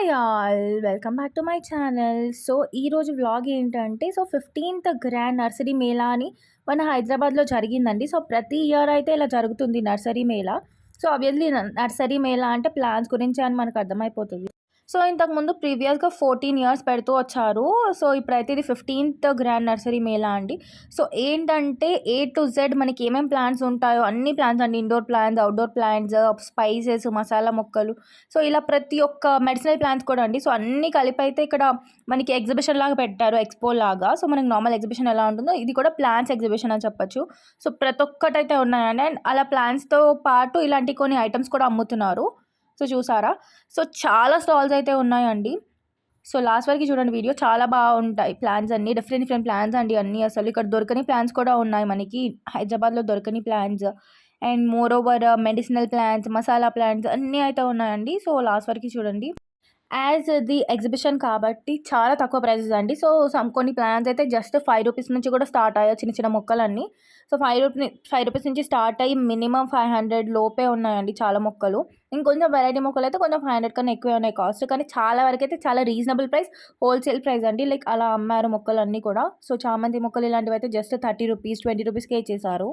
Hi all! Welcome back to my channel. So, ఈరోజు vlog ఏంటంటే, 15థ్ grand nursery Mela అని మన హైదరాబాద్‌లో జరిగిందండి. సో, ప్రతి ఇయర్ అయితే ఇలా జరుగుతుంది nursery Mela. So, obviously nursery Mela అంటే ప్లాంట్స్ గురించే అని మనకు అర్థమైపోతది. సో, ఇంతకుముందు ప్రీవియస్‌గా 14 ఇయర్స్ పెడుతూ వచ్చారు. సో, ఇప్పుడైతే ఇది 15థ్ గ్రాండ్ నర్సరీ మేళా అండి. సో, ఏంటంటే ఏ టు జెడ్ మనకి ఏమేం ప్లాంట్స్ ఉంటాయో అన్ని ప్లాంట్స్ అండి. Indoor plants, outdoor plants, spices, మసాలా మొక్కలు. సో, ఇలా ప్రతి ఒక్క మెడిసినల్ ప్లాంట్స్ కూడా అండి. సో, అన్నీ కలిపైతే ఇక్కడ మనకి ఎగ్జిబిషన్ లాగా పెట్టారు. ఎక్స్‌పో లాగా. సో, మనకి నార్మల్ ఎగ్జిబిషన్ ఎలా ఉంటుందో ఇది కూడా ప్లాంట్స్ ఎగ్జిబిషన్ అని చెప్పొచ్చు. సో, ప్రతి ఒక్కటైతే ఉన్నాయండి. అండ్ అలా ప్లాంట్స్‌తో పాటు ఇలాంటి కొన్ని ఐటెమ్స్ కూడా అమ్ముతున్నారు. సో, చూసారా? సో, చాలా స్టాల్స్ అయితే ఉన్నాయండి. సో, లాస్ట్ వరకి చూడండి వీడియో. చాలా బావుంటాయి ప్లాన్స్ అన్నీ. డిఫరెంట్ డిఫరెంట్ ప్లాన్స్ అండి అన్నీ అసలు. ఇక్కడ దొరకని ప్లాన్స్ కూడా ఉన్నాయి మనకి. హైదరాబాద్‌లో దొరకని plans. And more over medicinal plants, masala plants అన్నీ అయితే ఉన్నాయండి. సో, లాస్ట్ వరకి చూడండి. యాజ్ ది ఎగ్జిబిషన్ కాబట్టి చాలా తక్కువ ప్రైజెస్ అండి. సో, కొన్ని ప్లాన్స్ అయితే జస్ట్ రూ. 5 నుంచి కూడా స్టార్ట్ అయ్యాయి చిన్న చిన్న మొక్కలన్నీ. సో, రూ. 5 నుంచి స్టార్ట్ అయ్యి మినిమమ్ 500 లోపే ఉన్నాయండి చాలా మొక్కలు. ఇంకొంచెం వెరైటీ మొక్కలైతే కొంచెం 500 కన్నా ఎక్కువే ఉన్నాయి కాస్ట్. కానీ చాలా వరకైతే చాలా రీజనబుల్ ప్రైస్, హోల్‌సేల్ ప్రైస్ అండి. లైక్ అలా అమ్మారు మొక్కలన్నీ కూడా. సో, చామంతి మొక్కలు ఇలాంటివైతే జస్ట్ రూ. 30, రూ. 20కే ఇచ్చేసారు.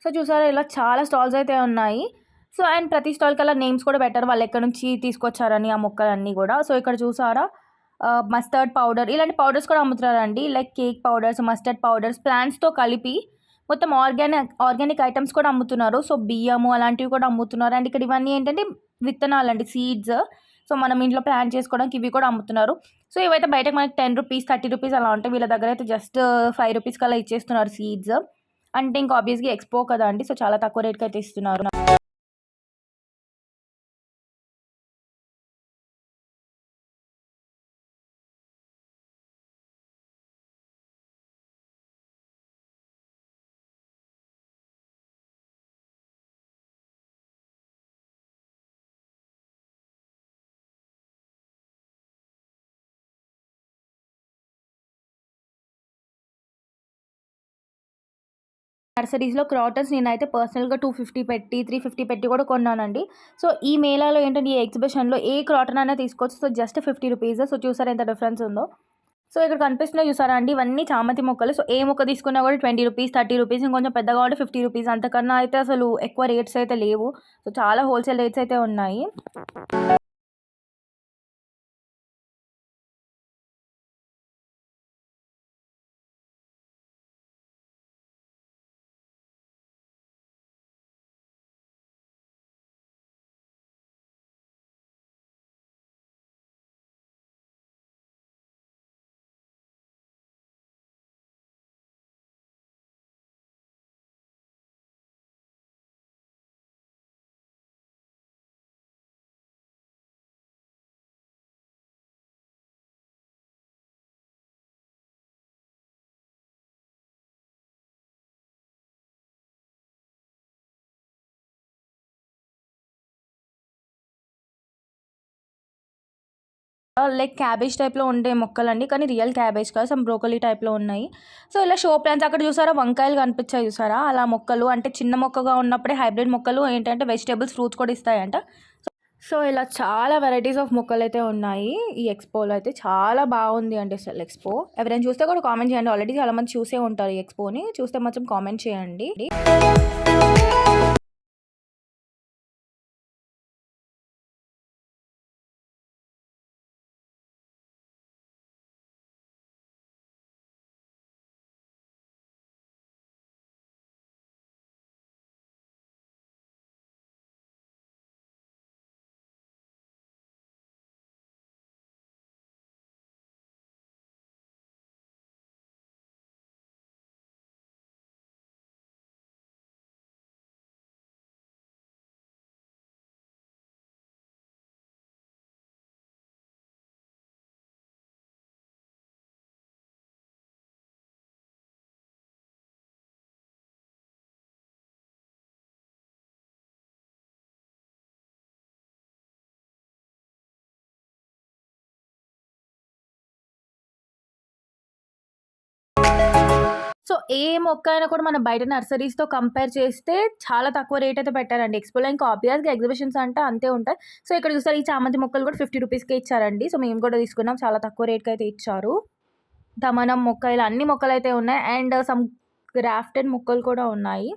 సో, చూసారా ఇలా చాలా స్టాల్స్ అయితే ఉన్నాయి. సో, అండ్ ప్రతి స్టాల్‌కల్లా నేమ్స్ కూడా పెట్టారు. వాళ్ళెక్కడి నుంచి తీసుకొచ్చారని ఆ మొక్కలన్నీ గూడా. సో, ఇక్కడ చూసారా మస్టర్డ్ పౌడర్ ఇలాంటి పౌడర్స్ కూడా అమ్ముతున్నారండి. Like cake powders, mustard powders ప్లాంట్స్‌తో కలిపి మొత్తం ఆర్గానిక్ ఐటెమ్స్ కూడా అమ్ముతున్నారు. సో, బియ్యము అలాంటివి కూడా అమ్ముతున్నారు. అండ్ ఇక్కడ ఇవన్నీ ఏంటంటే విత్తనాలండి, సీడ్స్. సో, మనం ఇంట్లో ప్లాంట్ చేసుకోవడానికి ఇవి కూడా అమ్ముతున్నారు. సో, ఇవైతే బయటకి మనకి రూ. 10, రూ. 30 అలా ఉంటాయి. వీళ్ళ దగ్గర అయితే జస్ట్ రూ. 5 కల్లా ఇచ్చేస్తున్నారు సీడ్స్. అంటే ఇంకా ఆబ్వియస్‌గా ఎక్స్‌పో కదా అండి. సో, చాలా తక్కువ రేట్‌కయితే ఇస్తున్నారు. నర్సరీస్‌లో క్రాటన్స్ నేనైతే పర్సనల్‌గా 250 పెట్టి, 350 పెట్టి కూడా కొన్నానండి. సో, ఈ మేళాలో ఏంటంటే ఈ ఎగ్జిబిషన్‌లో ఏ క్రాటన్ అయినా తీసుకోవచ్చు. సో, జస్ట్ రూ. 50. సో, చూసారా ఎంత డిఫరెన్స్ ఉందో. సో, ఇక్కడ కనిపిస్తున్నాయి చూసారా అండి ఇవన్నీ చామంతి మొక్కలు. సో, ఏ మొక్క తీసుకున్నా కూడా రూ. 20, రూ. 30 ఇంకొంచెం పెద్దగా ఉంటే రూ. 50 అంతకన్నా అయితే అసలు ఎక్కువ రేట్స్ అయితే లేవు. సో, చాలా హోల్‌సేల్ రేట్స్ అయితే ఉన్నాయి. లైక్ క్యాబేజ్ టైప్‌లో ఉండే మొక్కలండి. కానీ రియల్ క్యాబేజ్ కాదు. సమ్ బ్రోకలీ టైప్‌లో ఉన్నాయి. సో, ఇలా షో ప్లాంట్స్ అక్కడ చూసారా వంకాయలు కనిపించాయి చూసారా? అలా మొక్కలు అంటే చిన్న మొక్కగా ఉన్నప్పుడే హైబ్రిడ్ మొక్కలు ఏంటంటే వెజిటబుల్స్, ఫ్రూట్స్ కూడా ఇస్తాయంట. సో, ఇలా చాలా వెరైటీస్ ఆఫ్ మొక్కలైతే ఉన్నాయి. ఈ ఎక్స్‌పోలో అయితే చాలా బాగుంది అండి అసలు ఎక్స్‌పో. ఎవరైనా చూస్తే కూడా కామెంట్ చేయండి. ఆల్రెడీ చాలా మంది చూసే ఉంటారు ఈ ఎక్స్‌పోని. చూస్తే మాత్రం కామెంట్ చేయండి. సో, ఏ మొక్క అయినా కూడా మనం బయట నర్సరీస్‌తో కంపేర్ చేస్తే చాలా తక్కువ రేట్ అయితే పెట్టారండి. ఎక్స్‌పోలో ఇంకా ఆబ్వియస్‌గా ఎగ్జిబిషన్స్ అంటే అంతే ఉంటాయి. సో, ఇక్కడ చూసారా ఈ చామంతి మొక్కలు కూడా 50 రూపీస్‌కే ఇచ్చారండి. సో, మేము కూడా తీసుకున్నాం. చాలా తక్కువ రేట్‌కయితే ఇచ్చారు. దమనం మొక్క ఇలా అన్ని మొక్కలైతే ఉన్నాయి. అండ్ సమ్ గ్రాఫ్టెడ్ మొక్కలు కూడా ఉన్నాయి.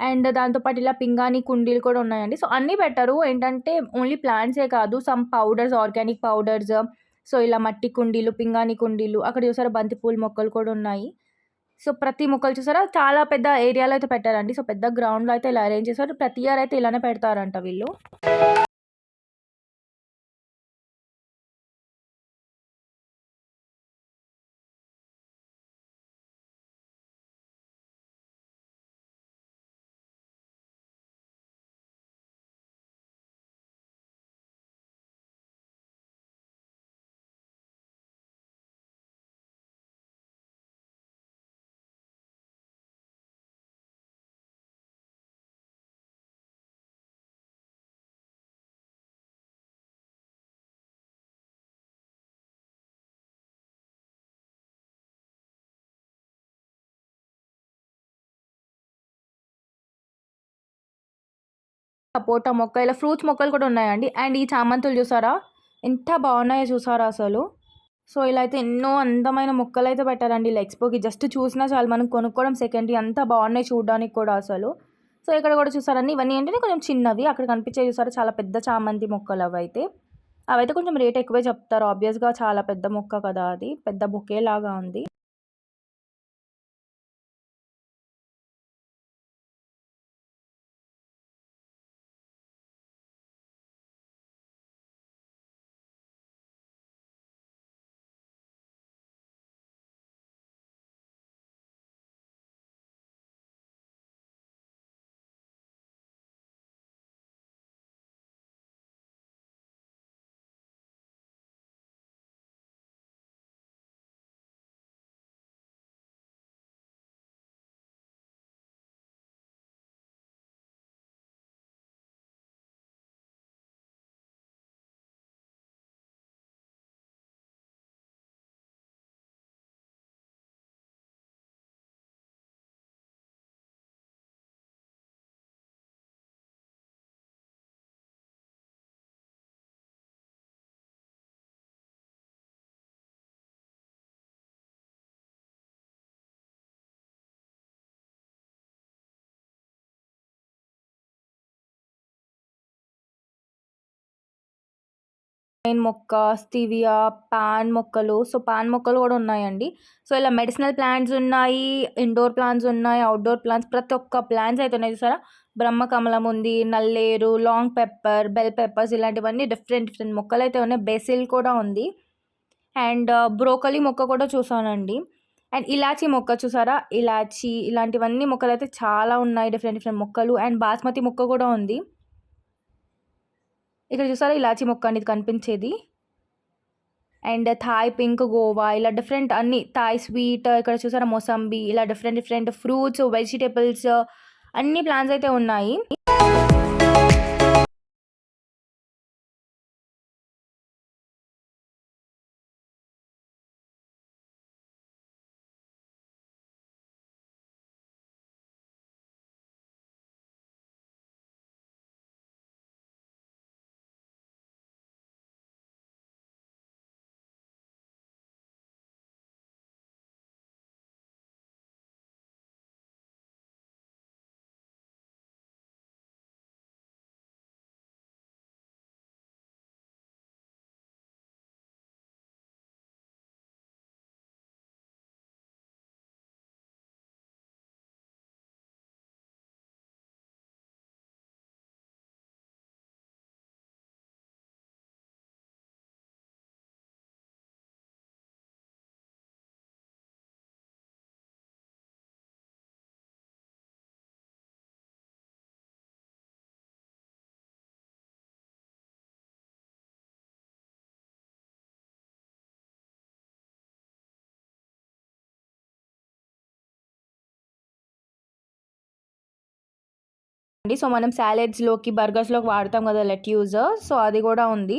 అండ్ దాంతో పాటు ఇలా పింగాణీ కుండీలు కూడా ఉన్నాయండి. సో, అన్నీ పెట్టారు. ఏంటంటే ఓన్లీ ప్లాంట్సే కాదు some powders, organic powders, so, ఇలా మట్టి కుండీలు, పింగాణీ కుండీలు, అక్కడ చూసారా బంతి పూల మొక్కలు కూడా ఉన్నాయి. సో, ప్రతి మొక్కలు చూసారా చాలా పెద్ద ఏరియాలో అయితే పెట్టారండి. సో, పెద్ద గ్రౌండ్‌లో అయితే ఇలా అరేంజ్ చేశారు. ప్రతి ఇయర్ అయితే ఇలానే పెడతారంట వీళ్ళు. సపోటా మొక్క, ఇలా ఫ్రూట్స్ మొక్కలు కూడా ఉన్నాయండి. అండ్ ఈ చామంతులు చూసారా? ఎంత బాగున్నాయో చూసారా అసలు? సో, ఇలా అయితే ఎన్నో అందమైన మొక్కలైతే పెట్టారండి ఇలా ఎక్స్‌పోకి. జస్ట్ చూసినా చాలు మనం కొనుక్కోవడం సెకండరీ. అంత బాగున్నాయి చూడడానికి కూడా అసలు. సో, ఇక్కడ కూడా చూసారండి ఇవన్నీ ఏంటంటే కొంచెం చిన్నవి. అక్కడ కనిపించేవి చూసారా చాలా పెద్ద చామంతి మొక్కలు అవైతే. అవైతే కొంచెం రేట్ ఎక్కువే చెప్తారు. ఆబ్వియస్‌గా చాలా పెద్ద మొక్క కదా అది. పెద్ద బొకే లాగా ఉంది. వైన్ మొక్క, స్టివియా, పాన్ మొక్కలు. సో, పాన్ మొక్కలు గూడా ఉన్నాయండి. సో, ఇలా మెడిసినల్ ప్లాంట్స్ ఉన్నాయి, ఇండోర్ ప్లాంట్స్ ఉన్నాయి, ఔట్‌డోర్ ప్లాంట్స్ ప్రతి ఒక్క ప్లాంట్స్ అయితే ఉన్నాయి చూసారా? బ్రహ్మకమలం ఉంది, నల్లేరు, లాంగ్ పెప్పర్, బెల్ పెప్పర్స్ ఇలాంటివన్నీ డిఫరెంట్ డిఫరెంట్ మొక్కలైతే ఉన్నాయి. బెసిల్ కూడా ఉంది. అండ్ బ్రోకలీ మొక్క కూడా చూసానండి. అండ్ ఇలాచీ మొక్క చూసారా? ఇలాచీ ఇలాంటివన్నీ మొక్కలైతే చాలా ఉన్నాయి. డిఫరెంట్ డిఫరెంట్ మొక్కలు అండ్ బాస్మతి మొక్క కూడా ఉంది. ఇక్కడ చూసారా ఇలాచీ మొక్క అనేది కనిపించేది. అండ్ థాయ్ పింక్ గోవా ఇలా డిఫరెంట్ అన్ని థాయ్ స్వీట్ ఇక్కడ చూసారా మొసంబి ఇలా డిఫరెంట్ డిఫరెంట్ ఫ్రూట్స్, వెజిటబుల్స్ అన్ని ప్లాంట్స్ అయితే ఉన్నాయి. సో మనం సాలెడ్స్‌లోకి, బర్గర్స్‌లోకి వాడతాం కదా లెట్యూస్. సో అది కూడా ఉంది.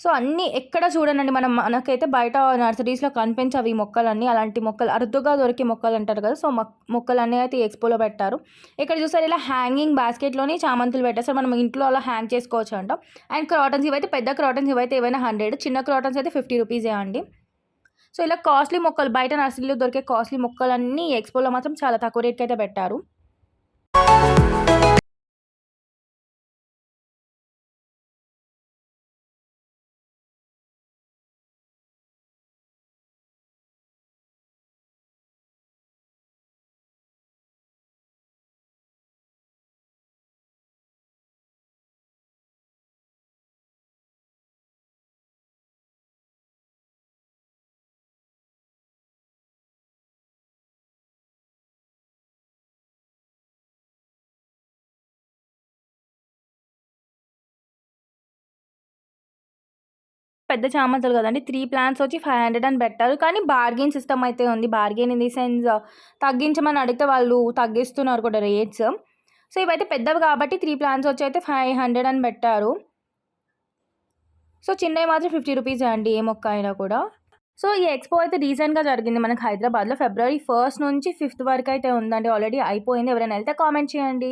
సో, అన్నీ ఎక్కడ చూడనండి మనకైతే బయట నర్సరీస్‌లో కనిపించవు ఈ మొక్కలన్నీ. అలాంటి మొక్కలు అరుదుగా దొరికే మొక్కలంటారు కదా! సో, మొక్కలన్నీ అయితే ఈ ఎక్స్‌పోలో పెట్టారు. ఇక్కడ చూసారా ఇలా హ్యాంగింగ్ బాస్కెట్‌లోని చామంతులు పెట్టేసారు. మనం ఇంట్లో అలా హ్యాంగ్ చేసుకోవచ్చంట. అండ్ క్రాటన్స్ ఇవైతే పెద్ద క్రాటన్స్ ఇవైతే ఏవైనా 100, చిన్న క్రాటన్స్ అయితే 50 రూపీసే అండి. సో, ఇలా కాస్ట్‌లీ మొక్కలు బయట నర్సరీలో దొరికే కాస్ట్‌లీ మొక్కలన్నీ ఈ ఎక్స్‌పోలో మాత్రం చాలా తక్కువ రేట్‌కయితే పెట్టారు. పెద్ద చామంతులు గదండీ! 3 ప్లాంట్స్ వచ్చి 500 అని బెట్టారు. కానీ బార్గెయిన్ సిస్టమ్ అయితే ఉంది. బార్గెయిన్ ఇన్ ది సెన్స్ తగ్గించమని అడిగితే వాళ్ళు తగ్గిస్తున్నారు కూడా రేట్స్. సో, ఇవైతే పెద్దవి కాబట్టి 3 ప్లాంట్స్ వచ్చి అయితే 500 అని బెట్టారు. సో, చిన్నవి మాత్రం 50 రూపీసే అండి ఏ మొక్క అయినా కూడా. సో, ఈ ఎక్స్‌పో అయితే రీసెంట్‌గా జరిగింది మనకి హైదరాబాద్‌లో. ఫిబ్రవరి 1 నుంచి 5 వరకైతే ఉందండి. ఆల్రెడీ అయిపోయింది. ఎవరైనా ఎళ్తే కామెంట్ చేయండి.